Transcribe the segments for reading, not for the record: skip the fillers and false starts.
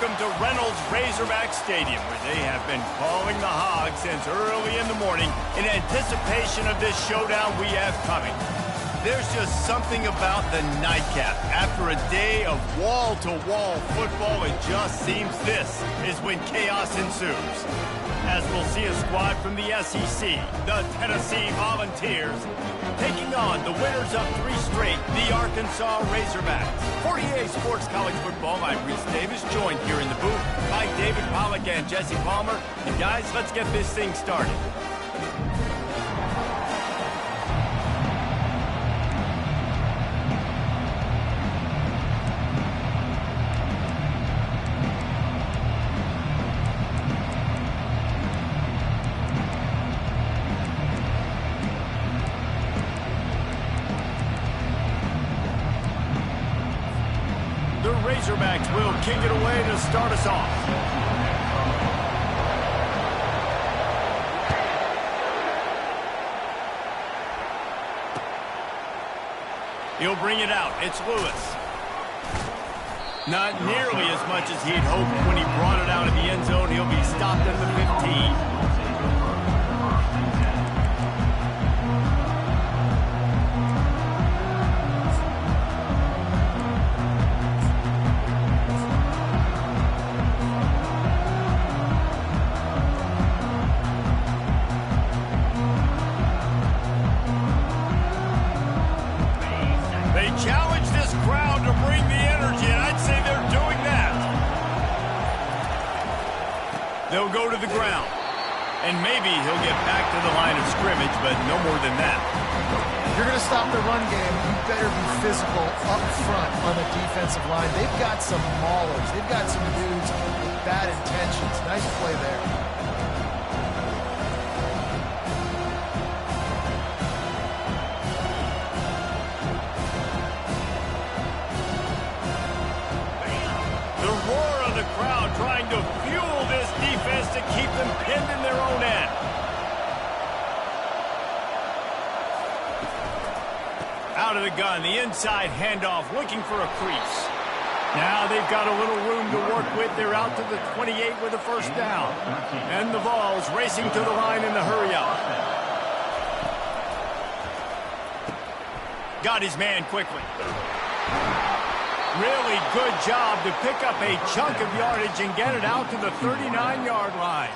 welcome to Reynolds Razorback Stadium, where they have been calling the Hogs since early in the morning in anticipation of this showdown we have coming. There's just something about the nightcap. After a day of wall-to-wall football, it just seems this is when chaos ensues. As we'll see a squad from the SEC, the Tennessee Volunteers, taking on the winners of 3 straight, the Arkansas Razorbacks. 48 Sports College Football, I'm Reese Davis, joined here in the booth by David Pollack and Jesse Palmer. And guys, let's get this thing started. The Razorbacks will kick it away to start us off. He'll bring it out. It's Lewis. Not nearly as much as he'd hoped when he brought it out of the end zone. He'll be stopped at the 15. Challenge this crowd to bring the energy, and I'd say they're doing that. They'll go to the ground, and maybe he'll get back to the line of scrimmage, but no more than that. If you're going to stop the run game, you better be physical up front on the defensive line. They've got some maulers. They've got some dudes with bad intentions. Nice play there. Trying to fuel this defense to keep them pinned in their own end. Out of the gun, the inside handoff, looking for a crease. Now they've got a little room to work with. They're out to the 28 with a first down. And the Vols racing to the line in the hurry-up. Got his man quickly. Really good job to pick up a chunk of yardage and get it out to the 39-yard line.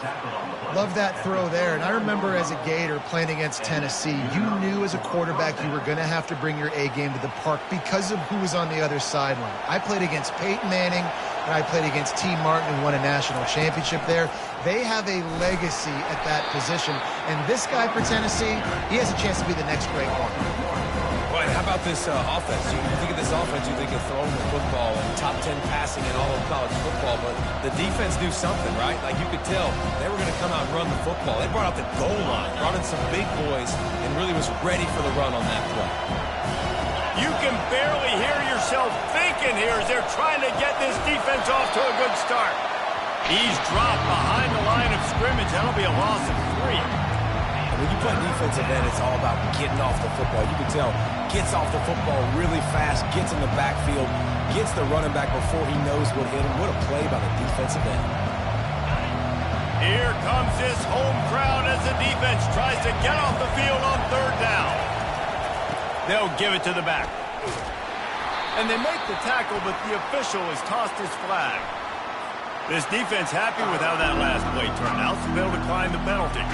Love that throw there. And I remember as a Gator playing against Tennessee, you knew as a quarterback you were going to have to bring your A game to the park because of who was on the other sideline. I played against Peyton Manning, and I played against T. Martin, who won a national championship there. They have a legacy at that position. And this guy for Tennessee, he has a chance to be the next great one. Right, how about this offense? You think of this offense, you think of throwing the football and top 10 passing in all of college football, but the defense knew something, right? Like you could tell they were going to come out and run the football. They brought out the goal line, brought in some big boys, and really was ready for the run on that play. You can barely hear yourself thinking here as they're trying to get this defense off to a good start. He's dropped behind the line of scrimmage. That'll be a loss of 3. When you play defensive end, it's all about getting off the football. You can tell, gets off the football really fast, gets in the backfield, gets the running back before he knows what hit him. What a play by the defensive end. Here comes this home crowd as the defense tries to get off the field on 3rd down. They'll give it to the back. And they make the tackle, but the official has tossed his flag. This defense happy with how that last play turned out, so they'll decline the penalty.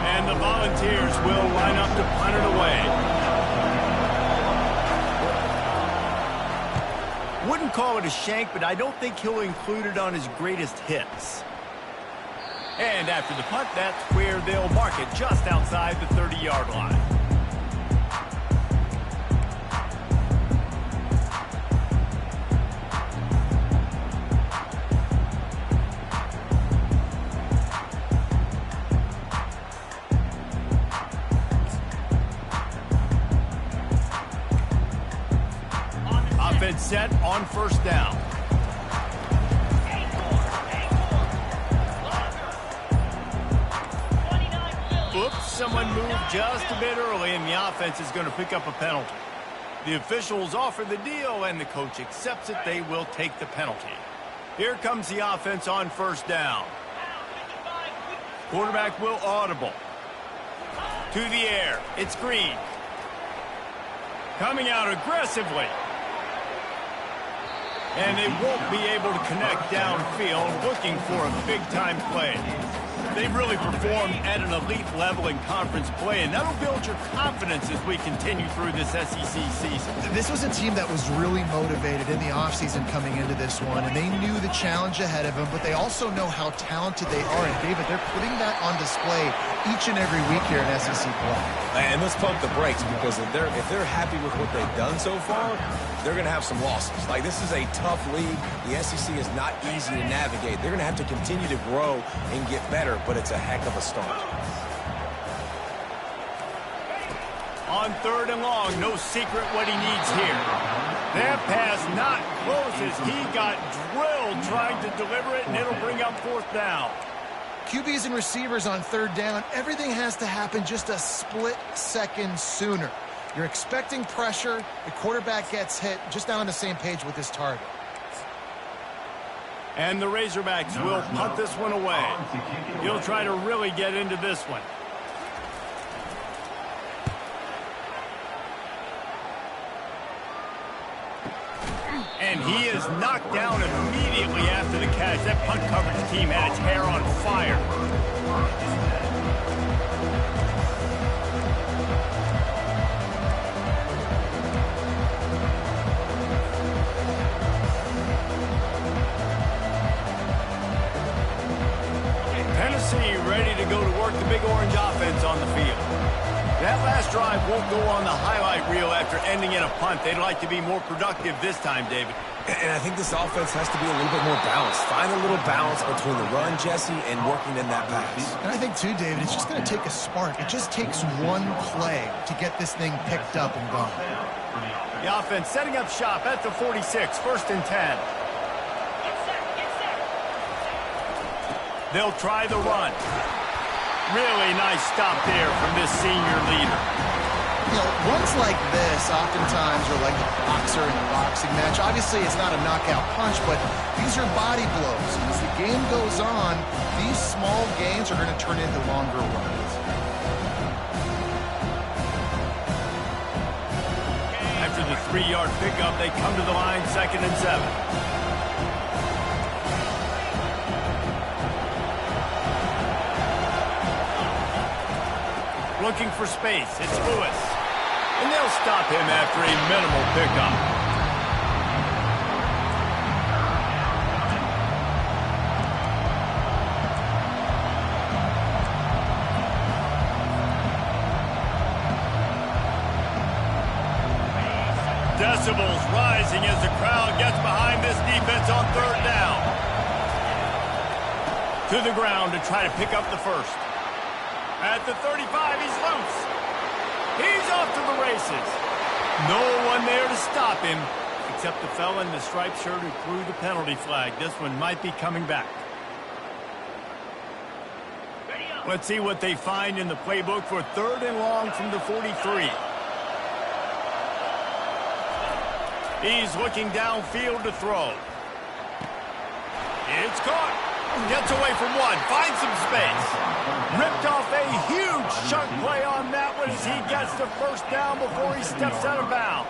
And the Volunteers will line up to punt it away. Wouldn't call it a shank, but I don't think he'll include it on his greatest hits. And after the punt, that's where they'll mark it, just outside the 30-yard line. Offense set on 1st down. Oops, someone moved just a bit early, and the offense is going to pick up a penalty. The officials offer the deal, and the coach accepts it. They will take the penalty. Here comes the offense on first down. Quarterback will audible. To the air. It's Green. Coming out aggressively. And they won't be able to connect downfield, looking for a big-time play. They've really performed at an elite level in conference play, and that'll build your confidence as we continue through this SEC season. This was a team that was really motivated in the offseason coming into this one, and they knew the challenge ahead of them, but they also know how talented they are. And, David, they're putting that on display each and every week here in SEC play. And let's pump the brakes, because if they're happy with what they've done so far, they're going to have some losses. Like, this is a tough league. The SEC is not easy to navigate. They're going to have to continue to grow and get better, but it's a heck of a start. On third and long, no secret what he needs here. That pass not close as he got drilled trying to deliver it, and it'll bring up fourth down. QBs and receivers on third down, everything has to happen just a split second sooner. You're expecting pressure, the quarterback gets hit, just not on the same page with his target. And the Razorbacks will punt this one away. He'll try to really get into this one. And he is knocked down immediately after the catch. That punt coverage team had its hair on fire. Tennessee ready to go to work the Big Orange offense on the field. That last drive won't go on the highlight reel after ending in a punt. They'd like to be more productive this time, David. And I think this offense has to be a little bit more balanced. Find a little balance between the run, Jesse, and working in that pass. And I think, too, David, it's just going to take a spark. It just takes one play to get this thing picked up and gone. The offense setting up shop at the 46, first and 10. They'll try the run. Really nice stop there from this senior leader. You know, runs like this oftentimes are like a boxer in a boxing match. Obviously, it's not a knockout punch, but these are body blows. And as the game goes on, these small gains are going to turn into longer runs. After the 3-yard pickup, they come to the line, second and 7. Looking for space. It's Lewis. And they'll stop him after a minimal pickup. Decibels rising as the crowd gets behind this defense on third down. To the ground to try to pick up the first. At the 35, he's loose. He's off to the races. No one there to stop him, except the fella in the striped shirt who threw the penalty flag. This one might be coming back. Let's see what they find in the playbook for third and long from the 43. He's looking downfield to throw. It's caught. Gets away from one. Finds some space. Ripped off a huge chunk play on that one as he gets the first down before he steps out of bounds.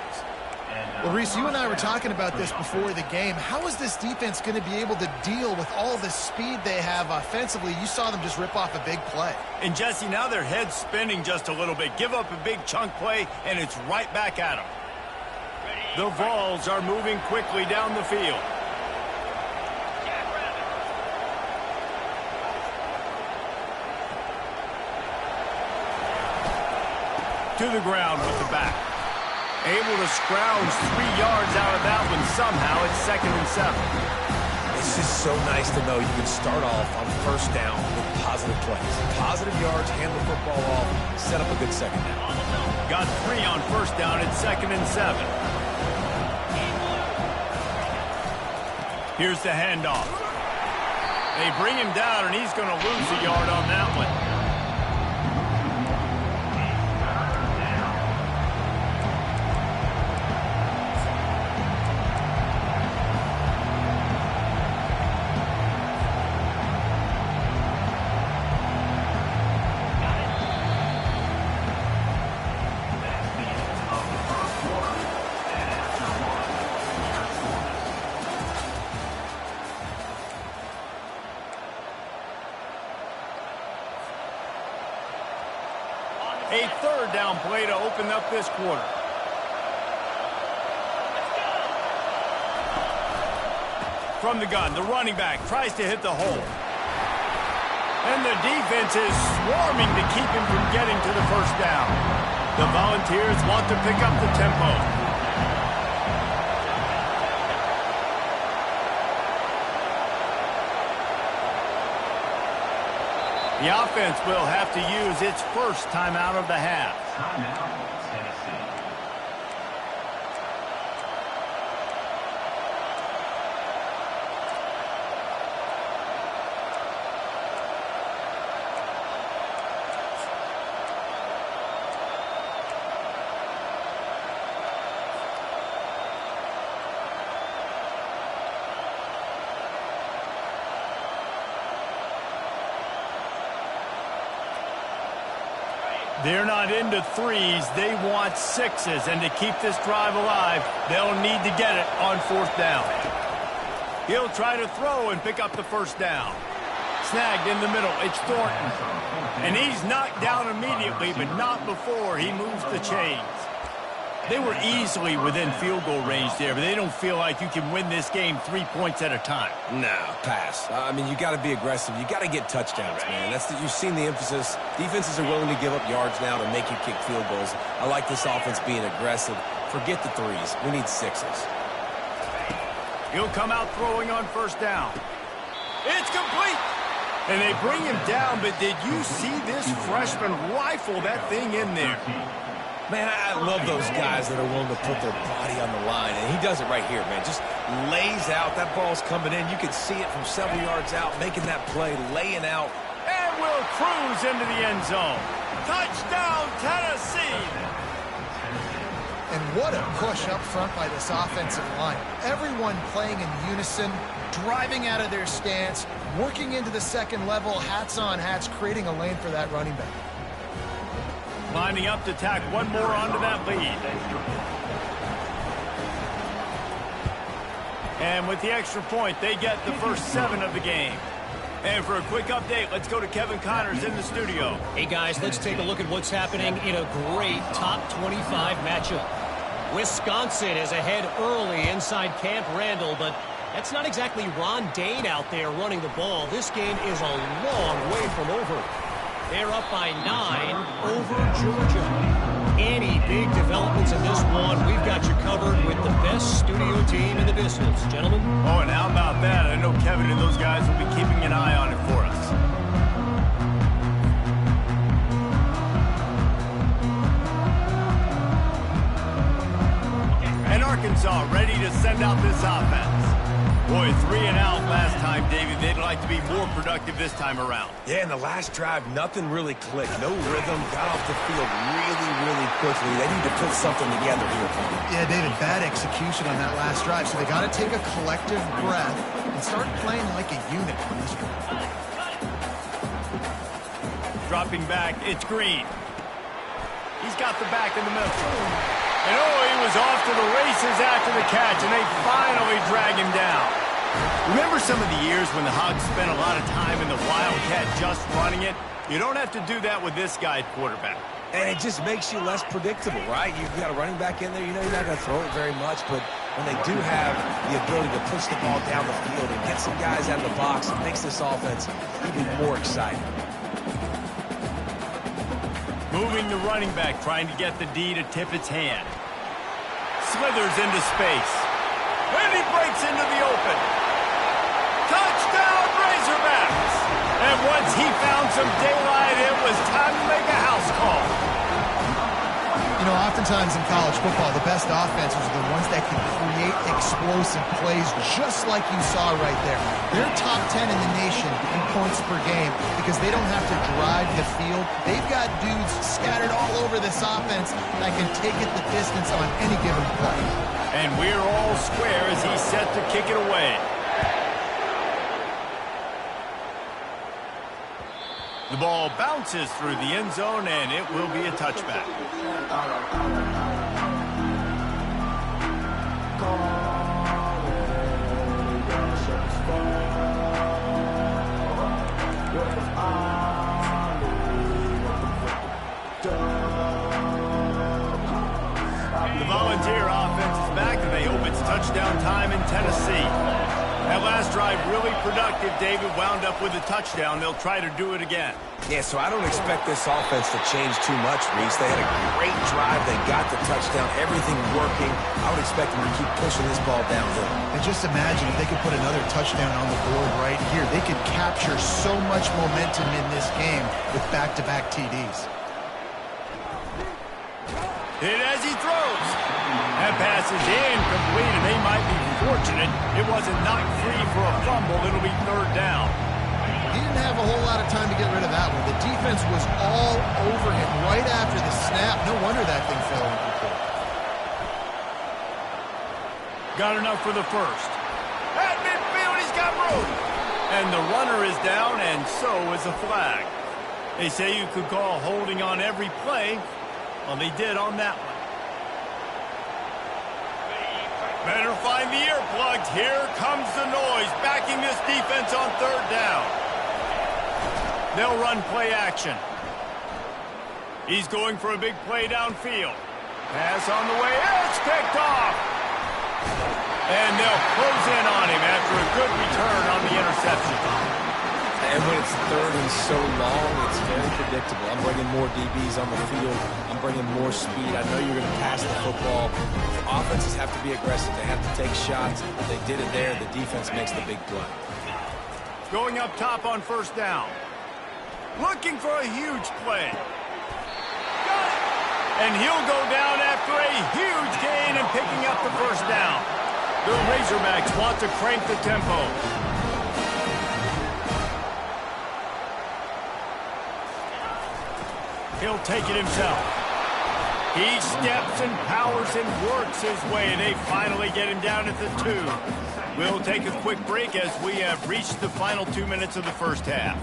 Well, Reese, you and I were talking about this before the game. How is this defense going to be able to deal with all the speed they have offensively? You saw them just rip off a big play. And, Jesse, now their head's spinning just a little bit. Give up a big chunk play, and it's right back at them. The Vols are moving quickly down the field. To the ground with the back. Able to scrounge 3 yards out of that one somehow. It's second and 7. It's just so nice to know you can start off on first down with positive plays. Positive yards, hand the football off, set up a good second down. Got 3 on first down. It's second and 7. Here's the handoff. They bring him down, and he's going to lose a yard on that one. third down play to open up this quarter. From the gun, the running back tries to hit the hole. And the defense is swarming to keep him from getting to the first down. The Volunteers want to pick up the tempo. The offense will have to use its first timeout of the half. Timeout, Tennessee. They're not into threes. They want sixes. And to keep this drive alive, they'll need to get it on fourth down. He'll try to throw and pick up the first down. Snagged in the middle. It's Thornton. And he's knocked down immediately, but not before he moves the chains. They were easily within field goal range there, but they don't feel like you can win this game 3 points at a time. No, pass. I mean, you got to be aggressive. You got to get touchdowns, man. You've seen the emphasis. Defenses are willing to give up yards now to make you kick field goals. I like this offense being aggressive. Forget the threes. We need sixes. He'll come out throwing on first down. It's complete. And they bring him down, but did you see this freshman rifle that thing in there? Man, I love those guys that are willing to put their body on the line, and he does it right here, man. Just lays out. That ball's coming in. You can see it from several yards out, making that play, laying out. And will cruise into the end zone. Touchdown, Tennessee! And what a push up front by this offensive line. Everyone playing in unison, driving out of their stance, working into the second level, hats on hats, creating a lane for that running back. Lining up to tack one more onto that lead. And with the extra point, they get the first 7 of the game. And for a quick update, let's go to Kevin Connors in the studio. Hey, guys, let's take a look at what's happening in a great top 25 matchup. Wisconsin is ahead early inside Camp Randall, but that's not exactly Ron Dane out there running the ball. This game is a long way from over. They're up by 9 over Georgia. Any big developments in this one, we've got you covered with the best studio team in the business. Gentlemen? Oh, and how about that? I know Kevin and those guys will be keeping an eye on it for us. And Arkansas ready to send out this offense. Boy, 3 and out last time, David. They'd like to be more productive this time around. Yeah, in the last drive, nothing really clicked. No rhythm, got off the field really, really quickly. They need to put something together here. Yeah, David, bad execution on that last drive. So they got to take a collective breath and start playing like a unit on this one. Dropping back, it's Green. He's got the back in the middle. And oh, he was off to the races after the catch, and they finally drag him down. Remember some of the years when the Hogs spent a lot of time in the Wildcat just running it? You don't have to do that with this guy at quarterback. And it just makes you less predictable, right? You've got a running back in there. You know you're not going to throw it very much, but when they do have the ability to push the ball down the field and get some guys out of the box, it makes this offense even more exciting. Moving the running back, trying to get the D to tip its hand. Slithers into space. And he breaks into the open. Touchdown, Razorbacks! And once he found some daylight, it was time to make a house call. You know, oftentimes in college football, the best offenses are the ones that can create explosive plays just like you saw right there. They're top 10 in the nation in points per game because they don't have to drive the field. They've got dudes scattered all over this offense that can take it the distance on any given play. And we're all square as he's set to kick it away. The ball bounces through the end zone, and it will be a touchback. ones here. Offense is back, and they hope it's touchdown time in Tennessee. That last drive really productive. David wound up with a touchdown. They'll try to do it again. Yeah, so I don't expect this offense to change too much, Reese. They had a great drive. They got the touchdown. Everything working. I would expect them to keep pushing this ball downhill. And just imagine if they could put another touchdown on the board right here. They could capture so much momentum in this game with back-to-back TDs. Hit as he throws. That pass is incomplete, and they might be fortunate it wasn't knocked free for a fumble. It'll be third down. He didn't have a whole lot of time to get rid of that one. The defense was all over him right after the snap. No wonder that thing fell incomplete. Got enough for the first. At midfield, he's got room. And the runner is down, and so is a flag. They say you could call holding on every play. Well, they did on that one. Better find the earplugs. Here comes the noise, backing this defense on third down. They'll run play action. He's going for a big play downfield. Pass on the way. It's picked off. And they'll close in on him after a good return on the interception. And when it's third and so long, it's very predictable. I'm bringing more DBs on the field. I'm bringing more speed. I know you're going to pass the football. The offenses have to be aggressive. They have to take shots. They did it there. The defense makes the big play. Going up top on first down. Looking for a huge play. Got it. And he'll go down after a huge gain and picking up the first down. The Razorbacks want to crank the tempo. He'll take it himself. He steps and powers and works his way. They finally get him down at the 2. We'll take a quick break as we have reached the final 2 minutes of the first half.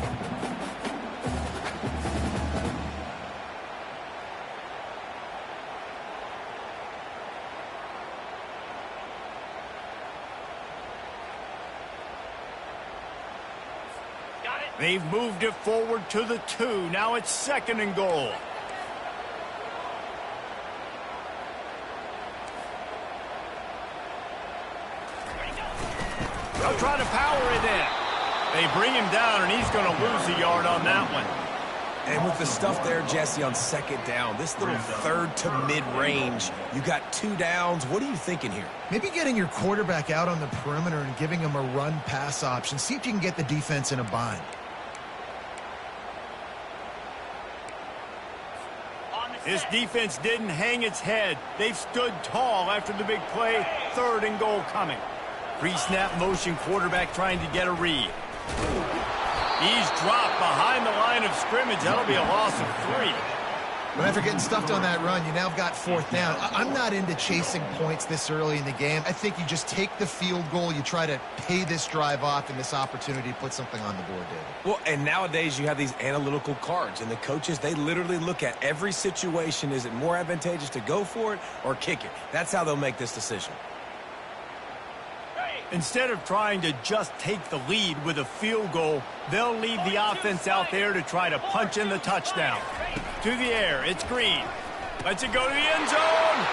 They've moved it forward to the 2. Now it's second and goal. They'll try to power it in. They bring him down, and he's going to lose a yard on that one. And with the stuff there, Jesse, on second down, this little third to mid-range, you got 2 downs. What are you thinking here? Maybe getting your quarterback out on the perimeter and giving him a run-pass option. See if you can get the defense in a bind. This defense didn't hang its head. They've stood tall after the big play. Third and goal coming. Pre-snap motion quarterback trying to get a read. He's dropped behind the line of scrimmage. That'll be a loss of 3. But after getting stuffed on that run, you now got fourth down. I'm not into chasing points this early in the game. I think you just take the field goal. You try to pay this drive off and this opportunity to put something on the board, David. Well, and nowadays you have these analytical cards, and the coaches, they literally look at every situation. Is it more advantageous to go for it or kick it? That's how they'll make this decision. Instead of trying to just take the lead with a field goal, they'll leave the offense out there to try to punch in the touchdown. To the air, it's Green. Lets it go to the end zone.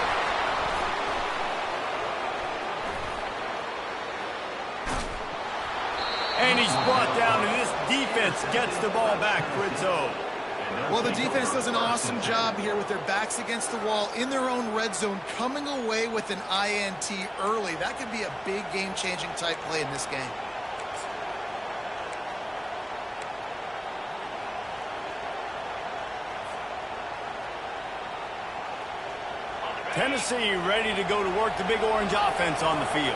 And he's brought down, and this defense gets the ball back for its own. Well, the defense does an awesome job here with their backs against the wall in their own red zone, coming away with an INT early. That could be a big game-changing type play in this game. Tennessee ready to go to work the big orange offense on the field.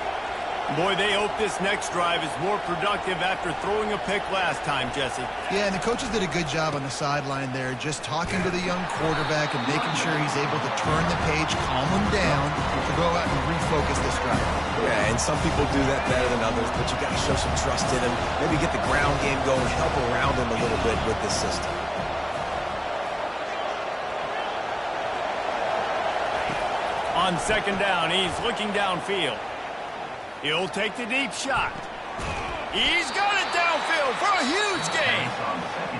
Boy, they hope this next drive is more productive after throwing a pick last time, Jesse. Yeah, and the coaches did a good job on the sideline there, just talking to the young quarterback and making sure he's able to turn the page, calm him down, to go out and refocus this drive. Yeah, and some people do that better than others, but you got to show some trust in him. Maybe get the ground game going, help around him a little bit with this system. On second down, he's looking downfield. He'll take the deep shot. He's got it downfield for a huge gain.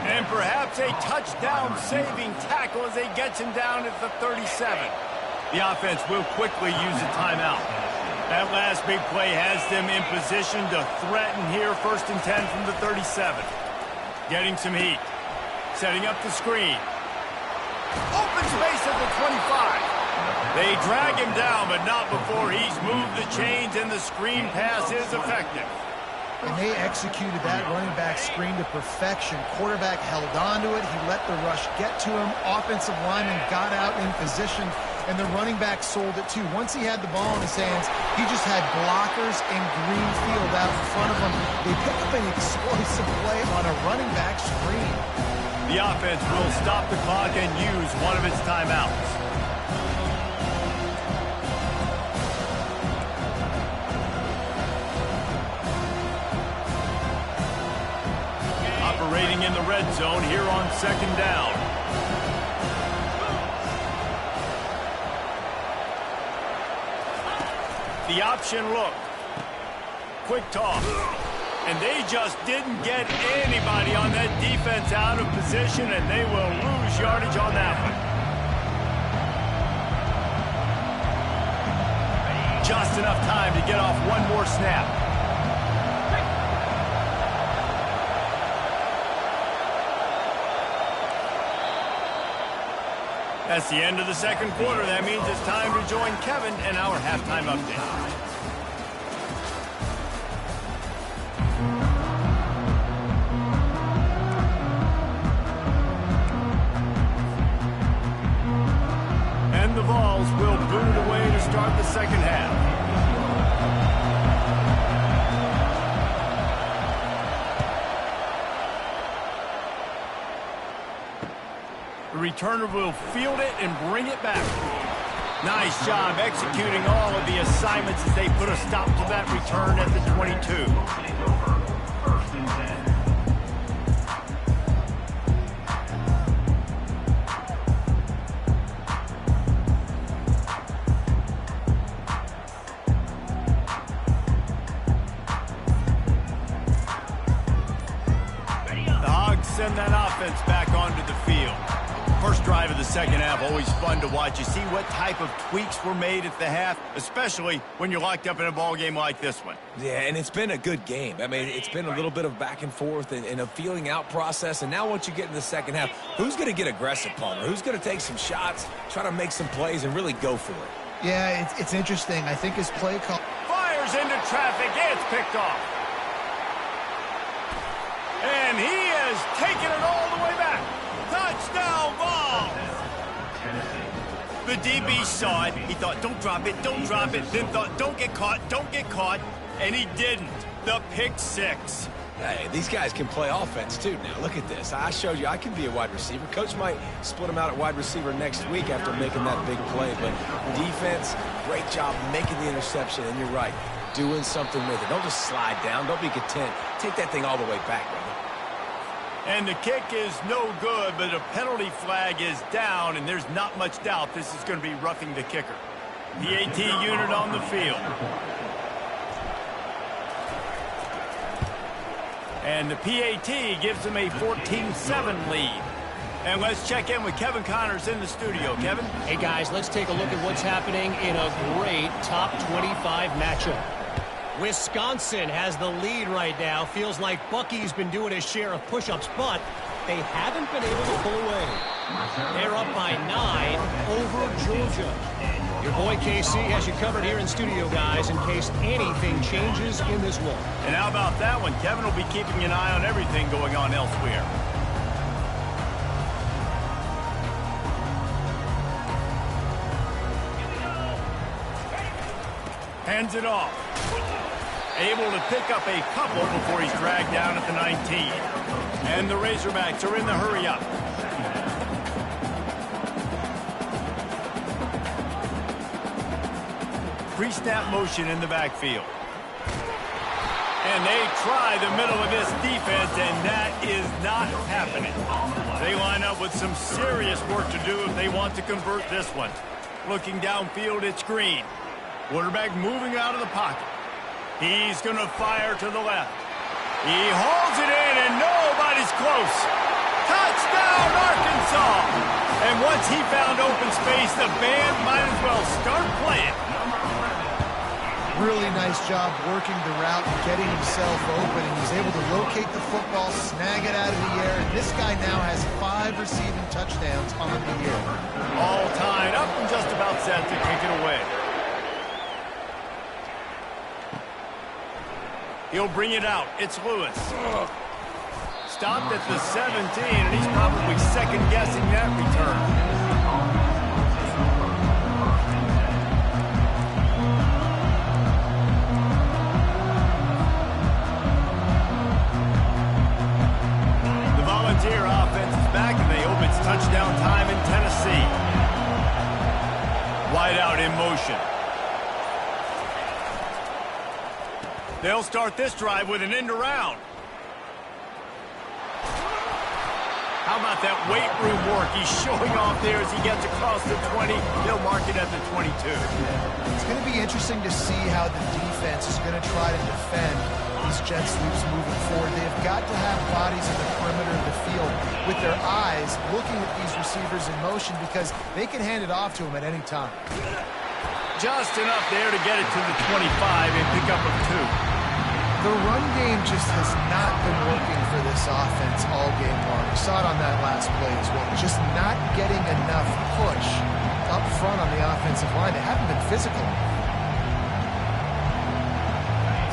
And perhaps a touchdown-saving tackle as he gets him down at the 37. The offense will quickly use a timeout. That last big play has them in position to threaten here, 1st and 10 from the 37. Getting some heat. Setting up the screen. Open space at the 25. They drag him down, but not before he's moved the chains, and the screen pass is effective. And they executed that running back screen to perfection. Quarterback held on to it. He let the rush get to him. Offensive lineman got out in position, and the running back sold it too. Once he had the ball in his hands, he just had blockers and green field out in front of him. They picked up an explosive play on a running back screen. The offense will stop the clock and use one of its timeouts. Operating in the red zone here on 2nd down. The option look. Quick toss. And they just didn't get anybody on that defense out of position, and they will lose yardage on that one. Just enough time to get off one more snap. That's the end of the 2nd quarter. That means it's time to join Kevin and our halftime update. And the Vols will boot it away to start the 2nd half. The returner will field it and bring it back. Nice job executing all of the assignments as they put a stop to that return at the 22. The Hogs send that offense back onto the field. First drive of the 2nd half, always fun to watch. You see what type of tweaks were made at the half, especially when you're locked up in a ball game like this one. Yeah, and it's been a good game. I mean, it's been a little bit of back and forth and a feeling out process. And now once you get in the 2nd half, who's going to get aggressive, Palmer? Who's going to take some shots, try to make some plays, and really go for it? Yeah, it's interesting. I think his play call... Fires into traffic. It's picked off. And he has taken it all the way back. Touchdown, Vols! The DB saw it. He thought, don't drop it, don't drop it. Then thought, don't get caught, and he didn't. The pick 6. Hey, these guys can play offense, too. Now, look at this. I showed you I can be a wide receiver. Coach might split him out at wide receiver next week after making that big play. But defense, great job making the interception. And you're right, doing something with it. Don't just slide down. Don't be content. Take that thing all the way back, brother. And the kick is no good, but a penalty flag is down, and there's not much doubt this is going to be roughing the kicker. PAT unit on the field. And the PAT gives them a 14-7 lead. And let's check in with Kevin Connors in the studio. Kevin? Hey, guys, let's take a look at what's happening in a great top 25 matchup. Wisconsin has the lead right now. Feels like Bucky's been doing his share of push-ups, but they haven't been able to pull away. They're up by 9 over Georgia. Your boy KC has you covered here in studio, guys, in case anything changes in this one. And how about that one? Kevin will be keeping an eye on everything going on elsewhere. Hands it off. Able to pick up a couple before he's dragged down at the 19. And the Razorbacks are in the hurry-up. Pre-snap motion in the backfield. And they try the middle of this defense, and that is not happening. They line up with some serious work to do if they want to convert this one. Looking downfield, it's Green. Quarterback moving out of the pocket. He's going to fire to the left. He hauls it in, and nobody's close. Touchdown, Arkansas! And once he found open space, the band might as well start playing. Really nice job working the route and getting himself open, and he's able to locate the football, snag it out of the air, and this guy now has 5 receiving touchdowns on the year. All tied up and just about set to kick it away. He'll bring it out. It's Lewis. Stopped at the 17, and he's probably second-guessing that return. Volunteer offense is back, and they hope it's touchdown time in Tennessee. Wide out in motion. They'll start this drive with an end around. How about that weight room work? He's showing off there as he gets across the 20. He'll mark it at the 22. It's going to be interesting to see how the defense is going to try to defend these jet sweeps moving forward. They've got to have bodies in the perimeter of the field with their eyes looking at these receivers in motion, because they can hand it off to them at any time. Just enough there to get it to the 25 and pick up a 2. The run game just has not been working for this offense all game long. We saw it on that last play as well. Just not getting enough push up front on the offensive line. They haven't been physical.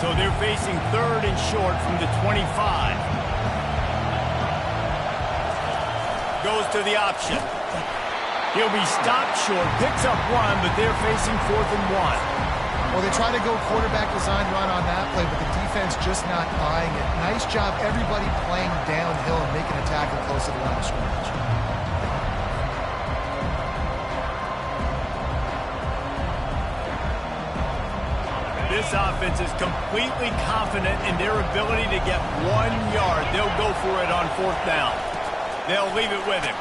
So they're facing 3rd and short from the 25. Goes to the option. He'll be stopped short, picks up 1, but they're facing 4th and 1. Well, they try to go quarterback design run on that play, but the defense just not buying it. Nice job, everybody playing downhill and making a tackle close to the line of scrimmage. This offense is completely confident in their ability to get 1 yard. They'll go for it on 4th down. They'll leave it with him.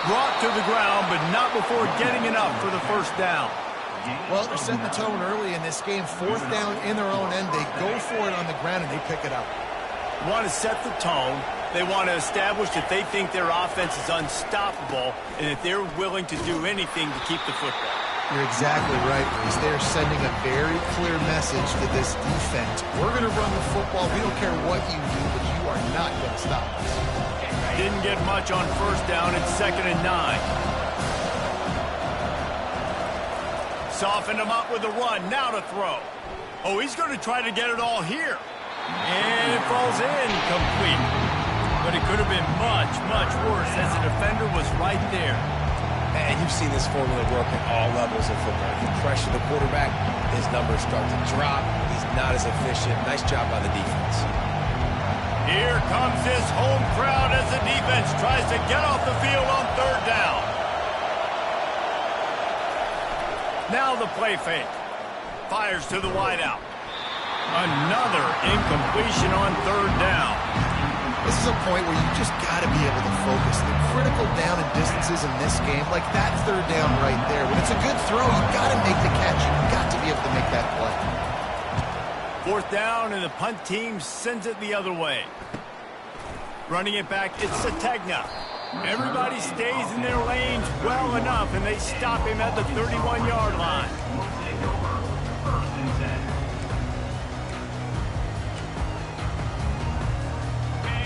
Brought to the ground, but not before getting enough for the 1st down. Well, they're setting the tone early in this game. 4th down in their own end. They go for it on the ground, and they pick it up. Want to set the tone. They want to establish that they think their offense is unstoppable and that they're willing to do anything to keep the football. You're exactly right, Reese. They're sending a very clear message to this defense. We're going to run the football. We don't care what you do, but you are not going to stop us. Didn't get much on 1st down. It's 2nd and 9. Softened him up with a run. Now to throw. Oh, he's going to try to get it all here. And it falls in complete. But it could have been much, much worse as the defender was right there. And you've seen this formula work at all levels of football. You pressure the quarterback, his numbers start to drop. He's not as efficient. Nice job by the defense. Here comes this home crowd as the defense tries to get off the field on 3rd down. Now the play fake. Fires to the wideout. Another incompletion on 3rd down. This is a point where you just got to be able to focus. The critical down and distances in this game, like that 3rd down right there. When it's a good throw, you got to make the catch. You've got to be able to make that play. 4th down, and the punt team sends it the other way. Running it back, it's Sategna. Everybody stays in their lanes well enough, and they stop him at the 31-yard line.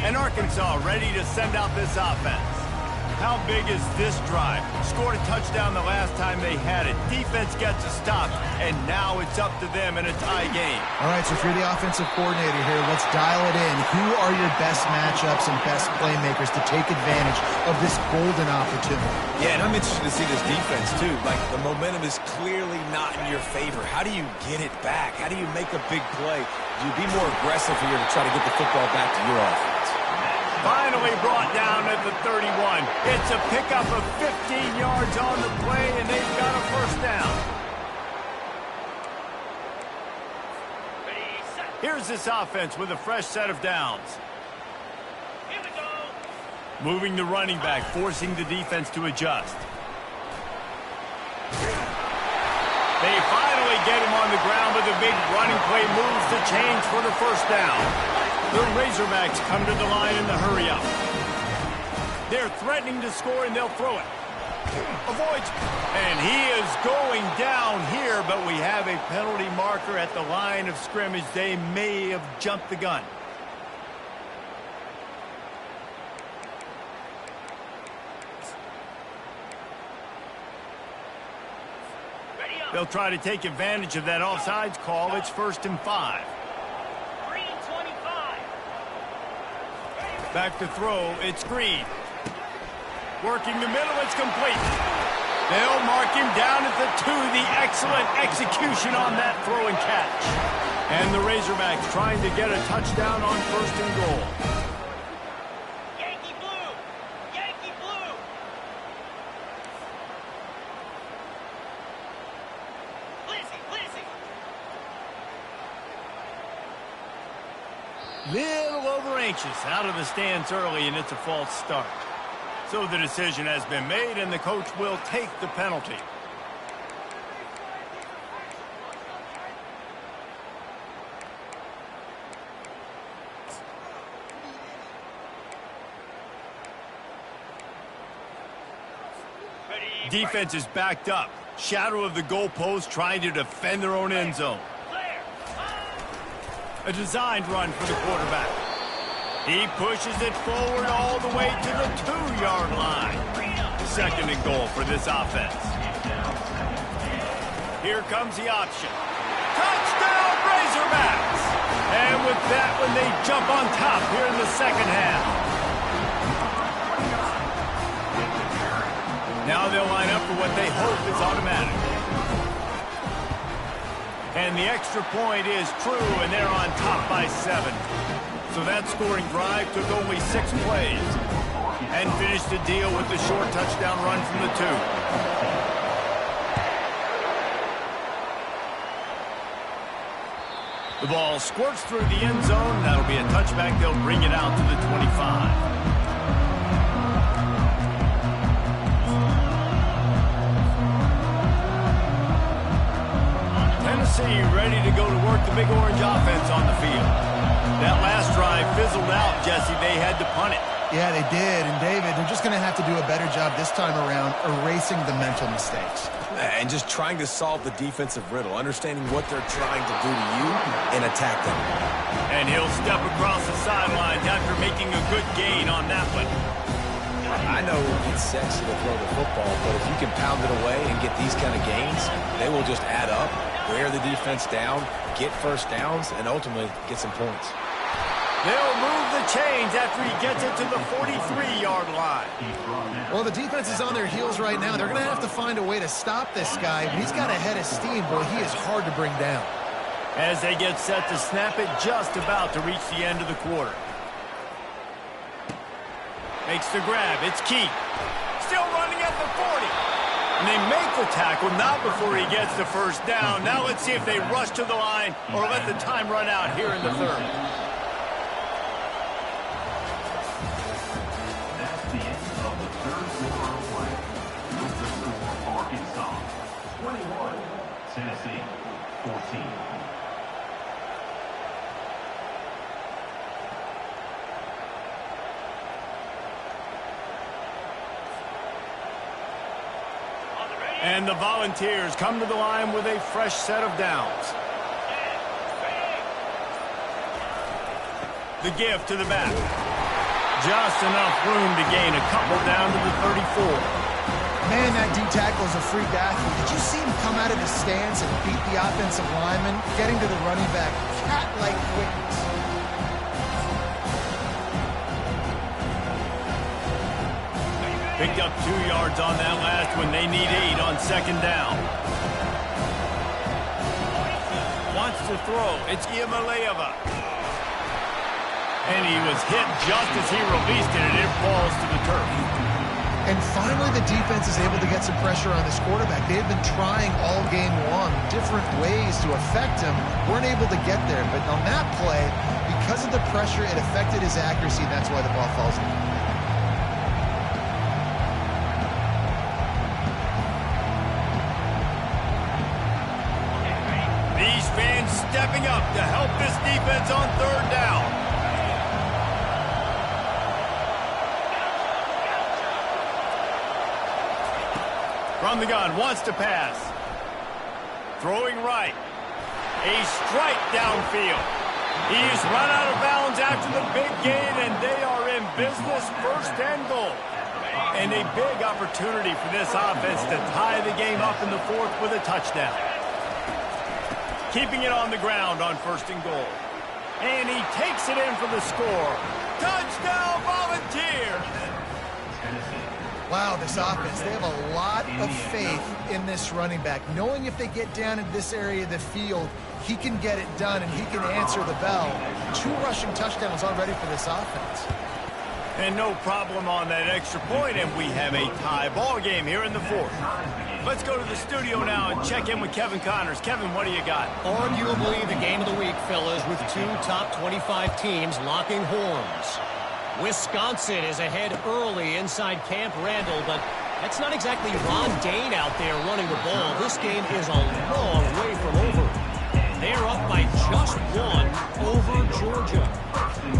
And Arkansas ready to send out this offense. How big is this drive? Scored a touchdown the last time they had it. Defense gets a stop, and now it's up to them in a tie game. All right, so if you're the offensive coordinator here, let's dial it in. Who are your best matchups and best playmakers to take advantage of this golden opportunity? Yeah, and I'm interested to see this defense, too. Like, the momentum is clearly not in your favor. How do you get it back? How do you make a big play? Do you be more aggressive here to try to get the football back to your offense? Finally brought down at the 31. It's a pickup of 15 yards on the play, and they've got a 1st down. Here's this offense with a fresh set of downs. Here we go. Moving the running back, forcing the defense to adjust. They finally get him on the ground with a big running play, moves the chains for the 1st down. The Razorbacks come to the line in the hurry-up. They're threatening to score, and they'll throw it. Avoids, and he is going down here, but we have a penalty marker at the line of scrimmage. They may have jumped the gun. They'll try to take advantage of that offsides call. It's 1st and 5. Back to throw. It's Green. Working the middle. It's complete. They'll mark him down at the 2. The excellent execution on that throw and catch. And the Razorbacks trying to get a touchdown on 1st and goal. Yankee blue! Yankee blue! Little over anxious out of the stance early, and it's a false start. So the decision has been made, and the coach will take the penalty. Defense is backed up. Shadow of the goalpost, trying to defend their own end zone. A designed run for the quarterback. He pushes it forward all the way to the 2-yard line. 2nd and goal for this offense. Here comes the option. Touchdown, Razorbacks! And with that one, they jump on top here in the 2nd half. Now they'll line up for what they hope is automatic. And the extra point is true, and they're on top by 7. So that scoring drive took only 6 plays and finished the deal with the short touchdown run from the 2. The ball squirts through the end zone. That'll be a touchback. They'll bring it out to the 25. Tennessee ready to go to work the Big Orange offense on the field. That last drive fizzled out, Jesse. They had to punt it. Yeah, they did. And, David, they're just going to have to do a better job this time around erasing the mental mistakes. And just trying to solve the defensive riddle, understanding what they're trying to do to you and attack them. And he'll step across the sidelines after making a good gain on that one. I know it's sexy to throw the football, but if you can pound it away and get these kind of gains, they will just add up, wear the defense down, get first downs, and ultimately get some points. They'll move the chains after he gets it to the 43-yard line. Well, the defense is on their heels right now. They're going to have to find a way to stop this guy. He's got a head of steam. Boy, he is hard to bring down. As they get set to snap it, just about to reach the end of the quarter. Makes the grab. It's Keith. Still running at the 40. And they make the tackle, not before he gets the first down. Now let's see if they rush to the line or let the time run out here in the 3rd. That's the end of the 3rd quarter of play. With the score, Arkansas 21, Tennessee 14. And the Volunteers come to the line with a fresh set of downs. The give to the back. Just enough room to gain a couple down to the 34. Man, that D tackle is a freak athlete. Did you see him come out of his stance and beat the offensive lineman, getting to the running back? Cat-like quickness. Picked up 2 yards on that last one. They need 8 on 2nd down. Wants to throw. It's Iamaleava. And he was hit just as he released it, and it falls to the turf. And finally, the defense is able to get some pressure on this quarterback. They've been trying all game long different ways to affect him. Weren't able to get there. But on that play, because of the pressure, it affected his accuracy, and that's why the ball falls in. These fans stepping up to help this defense on 3rd down. From the gun, wants to pass. Throwing right. A strike downfield. He's run out of bounds after the big gain, and they are in business, first and goal. And a big opportunity for this offense to tie the game up in the fourth with a touchdown. Keeping it on the ground on first and goal. And he takes it in for the score. Touchdown, Volunteers! Wow, this offense, they have a lot of faith in this running back, knowing if they get down into this area of the field, he can get it done and he can answer the bell. 2 rushing touchdowns already for this offense. And no problem on that extra point, and we have a tie ball game here in the fourth. Let's go to the studio now and check in with Kevin Connors. Kevin, what do you got? Arguably the game of the week, fellas, with 2 top 25 teams locking horns. Wisconsin is ahead early inside Camp Randall, but that's not exactly Ron Dane out there running the ball. This game is a long way from over. They're up by just 1 over Georgia.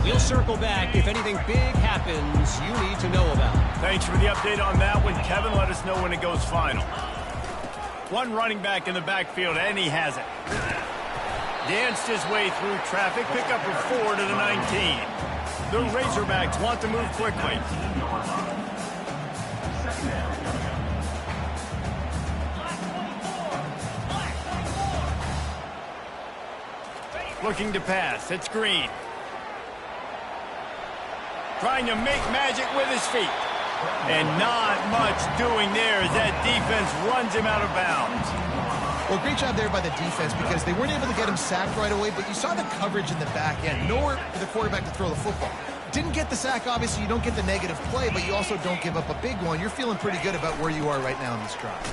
We'll circle back if anything big happens you need to know about. Thanks for the update on that one, Kevin. Let us know when it goes final. 1 running back in the backfield, and he has it. Danced his way through traffic, pick up a 4 to the 19. The Razorbacks want to move quickly. Looking to pass. It's Green. Trying to make magic with his feet. And not much doing there as that defense runs him out of bounds. Well, great job there by the defense because they weren't able to get him sacked right away, but you saw the coverage in the back end. Nowhere for the quarterback to throw the football. Didn't get the sack, obviously. You don't get the negative play, but you also don't give up a big one. You're feeling pretty good about where you are right now in this drive.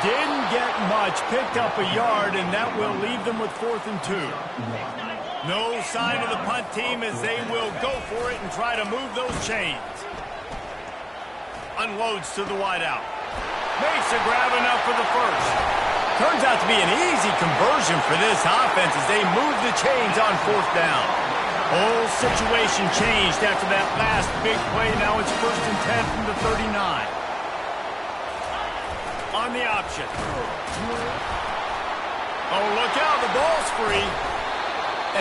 Didn't get much, picked up a yard, and that will leave them with 4th and 2. No sign of the punt team as they will go for it and try to move those chains. Unloads to the wideout. Makes a grab enough for the first. Turns out to be an easy conversion for this offense as they move the chains on 4th down. Whole situation changed after that last big play. Now it's 1st and 10 from the 39. On the option. Oh, look out, the ball's free.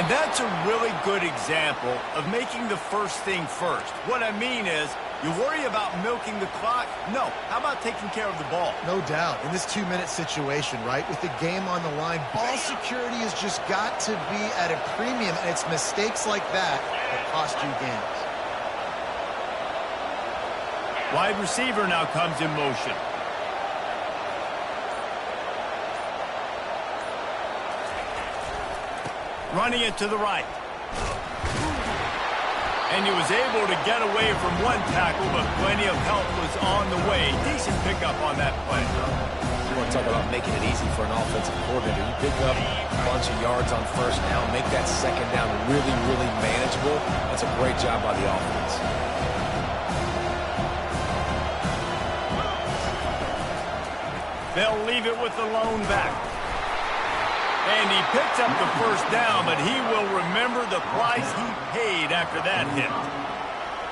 And that's a really good example of making the first thing first. What I mean is, you worry about milking the clock? No. How about taking care of the ball? No doubt. In this 2-minute situation, right, with the game on the line, ball security has just got to be at a premium, and it's mistakes like that cost you games. Wide receiver now comes in motion. Running it to the right. And he was able to get away from 1 tackle, but plenty of help was on the way. Decent pickup on that play. You want to talk about making it easy for an offensive coordinator. You pick up a bunch of yards on 1st down, make that 2nd down really, really manageable. That's a great job by the offense. They'll leave it with the lone back. And he picks up the 1st down, but he will remember the price he paid after that hit.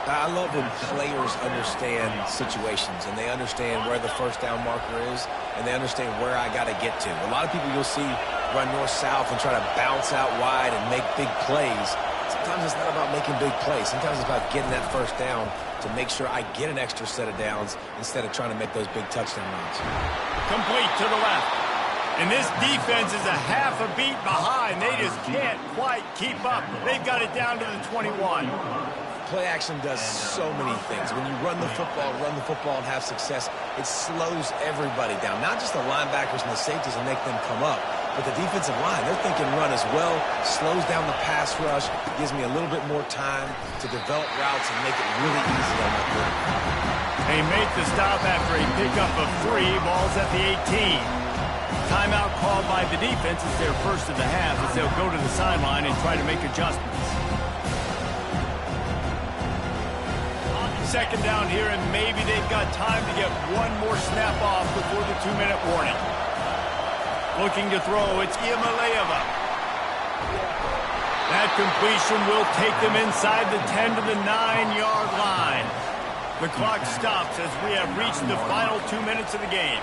I love when players understand situations and they understand where the 1st down marker is and they understand where I got to get to. A lot of people you'll see run north-south and try to bounce out wide and make big plays. Sometimes it's not about making big plays. Sometimes it's about getting that 1st down to make sure I get an extra set of downs instead of trying to make those big touchdown runs. Complete to the left. And this defense is a half a beat behind. They just can't quite keep up. They've got it down to the 21. Play action does so many things. When you run the football and have success, it slows everybody down. Not just the linebackers and the safeties and make them come up, but the defensive line. They're thinking run as well. Slows down the pass rush. Gives me a little bit more time to develop routes and make it really easy on my group. They make the stop after a pickup of 3. Ball's at the 18. Timeout called by the defense is their first of the half as they'll go to the sideline and try to make adjustments. 2nd down here, and maybe they've got time to get 1 more snap off before the 2-minute warning. Looking to throw, it's Iamaleava. That completion will take them inside the 10 to the 9-yard line. The clock stops as we have reached the final 2 minutes of the game.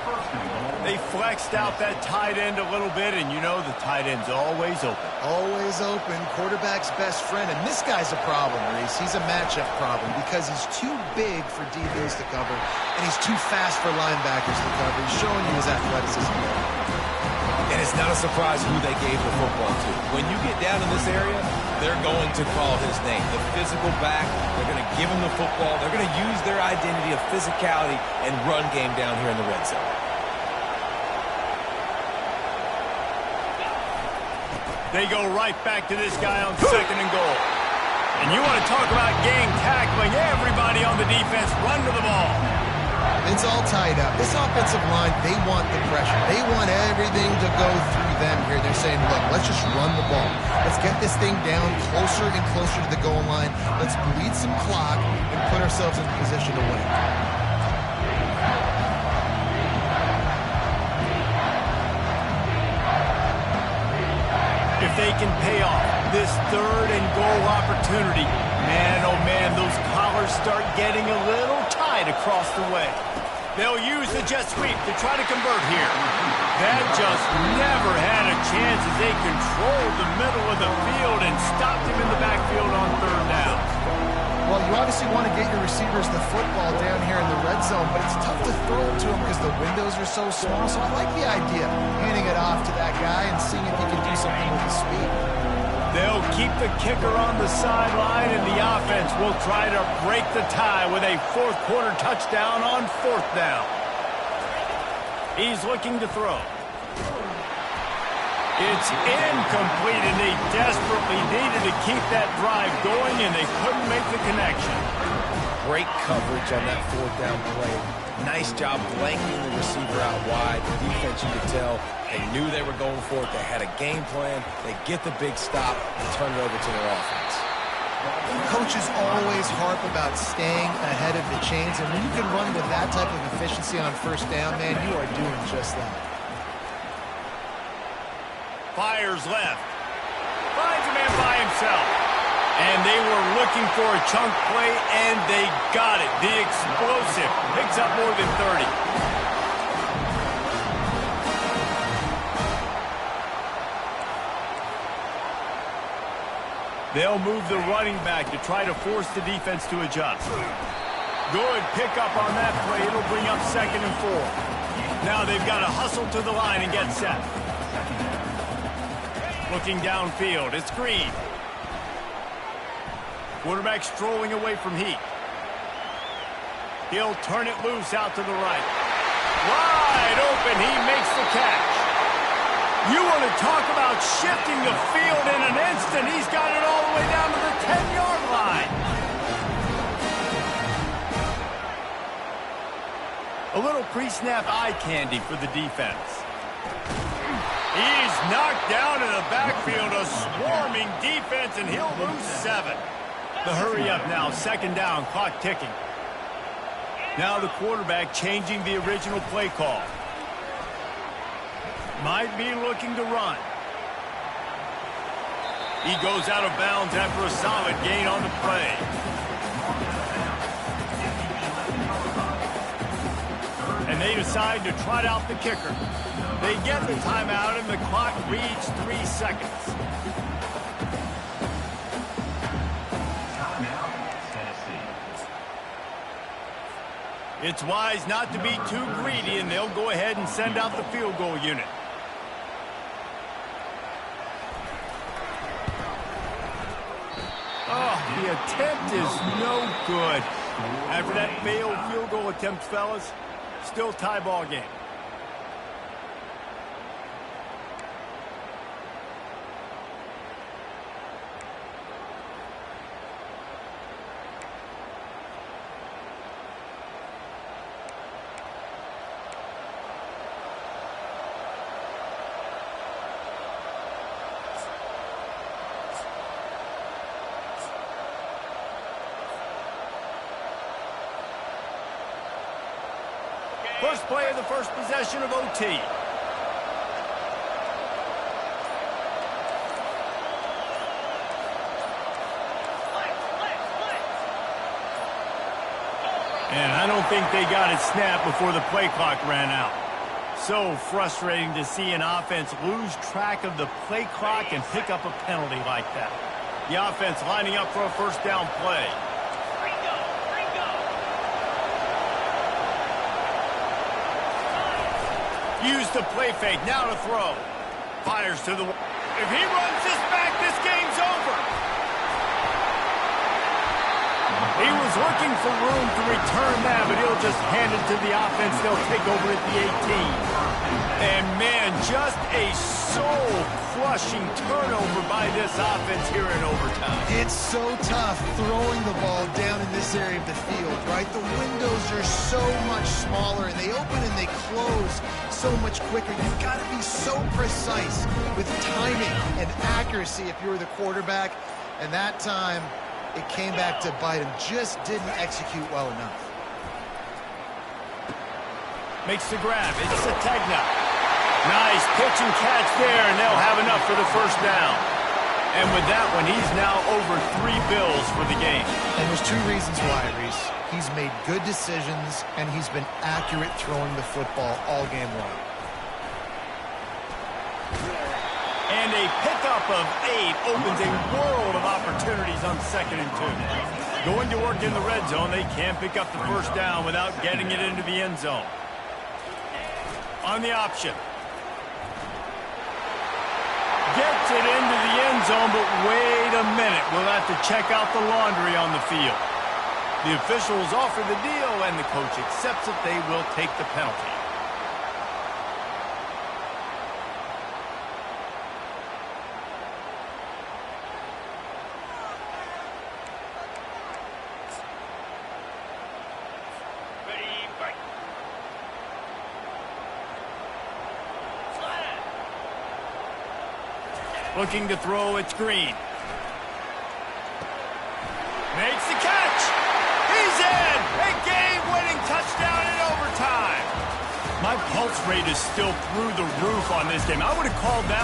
They flexed out that tight end a little bit, and you know the tight end's always open. Always open, quarterback's best friend. And this guy's a problem, Reese. He's a matchup problem because he's too big for DBs to cover, and he's too fast for linebackers to cover. He's showing you his athleticism. And it's not a surprise who they gave the football to. When you get down in this area, they're going to call his name. The physical back, they're going to give him the football. They're going to use their identity of physicality and run game down here in the red zone. They go right back to this guy on 2nd and goal. And you want to talk about gang tackling. Everybody on the defense run to the ball. It's all tied up. This offensive line, they want the pressure. They want everything to go through them here. They're saying, look, let's just run the ball. Let's get this thing down closer and closer to the goal line. Let's bleed some clock and put ourselves in position to win. If they can pay off this 3rd and goal opportunity, man, oh man, those collars start getting a little tight across the way. They'll use the jet sweep to try to convert here. That just never had a chance as they controlled the middle of the field and stopped him in the backfield on 3rd down. Well, you obviously want to get your receivers the football down here in the red zone, but it's tough to throw it to them because the windows are so small. So I like the idea, handing it off to that guy and seeing if he can do something with his speed. They'll keep the kicker on the sideline, and the offense will try to break the tie with a 4th quarter touchdown on 4th down. He's looking to throw. It's incomplete, and they desperately needed to keep that drive going, and they couldn't make the connection. Great coverage on that 4th down play. Nice job blanking the receiver out wide. The defense, you could tell, they knew they were going for it. They had a game plan. They get the big stop and turn it over to their offense. Coaches always harp about staying ahead of the chains, and when you can run with that type of efficiency on 1st down, man, you are doing just that. Fires left. Finds a man by himself. And they were looking for a chunk play, and they got it. The explosive picks up more than 30. They'll move the running back to try to force the defense to adjust. Good pickup on that play. It'll bring up 2nd and 4. Now they've got to hustle to the line and get set. Looking downfield, it's Green. Quarterback strolling away from Heat. He'll turn it loose out to the right. Wide open, he makes the catch. You want to talk about shifting the field in an instant. He's got it all the way down to the 10-yard line. A little pre-snap eye candy for the defense. He's knocked down in the backfield, a swarming defense, and he'll lose 7. The hurry up now, 2nd down, clock ticking. Now the quarterback changing the original play call. Might be looking to run. He goes out of bounds after a solid gain on the play. And they decide to trot out the kicker. They get the timeout, and the clock reads 3 seconds. It's wise not to be too greedy, and they'll go ahead and send out the field goal unit. Oh, the attempt is no good. After that failed field goal attempt, fellas, still tie ball game. First play of the first possession of OT. And I don't think they got it snapped before the play clock ran out. So frustrating to see an offense lose track of the play clock and pick up a penalty like that. The offense lining up for a first down play. Use the play fake, now to throw. Fires to the... If he runs this back, this game's over. He was looking for room to return that, but he'll just hand it to the offense. They'll take over at the 18. And, man, just a soul-crushing turnover by this offense here in overtime. It's so tough throwing the ball down in this area of the field, right? The windows are so much smaller, and they open and they close so much quicker. You've got to be so precise with timing and accuracy if you're the quarterback. And that time, it came back to bite him. Just didn't execute well enough. Makes the grab. It's Sategna. Nice pitch and catch there, and they'll have enough for the first down. And with that one, he's now over 3 bills for the game. And there's 2 reasons why, Reese. He's made good decisions, and he's been accurate throwing the football all game long. And a pickup of 8 opens a world of opportunities on 2nd and 2. Going to work in the red zone, they can't pick up the first down without getting it into the end zone. On the option. Gets it into the end zone, but wait a minute. We'll have to check out the laundry on the field. The officials offer the deal, and the coach accepts it. They will take the penalty. Looking to throw, it's Green. Makes the catch. He's in. A game-winning touchdown in overtime. My pulse rate is still through the roof on this game. I would have called that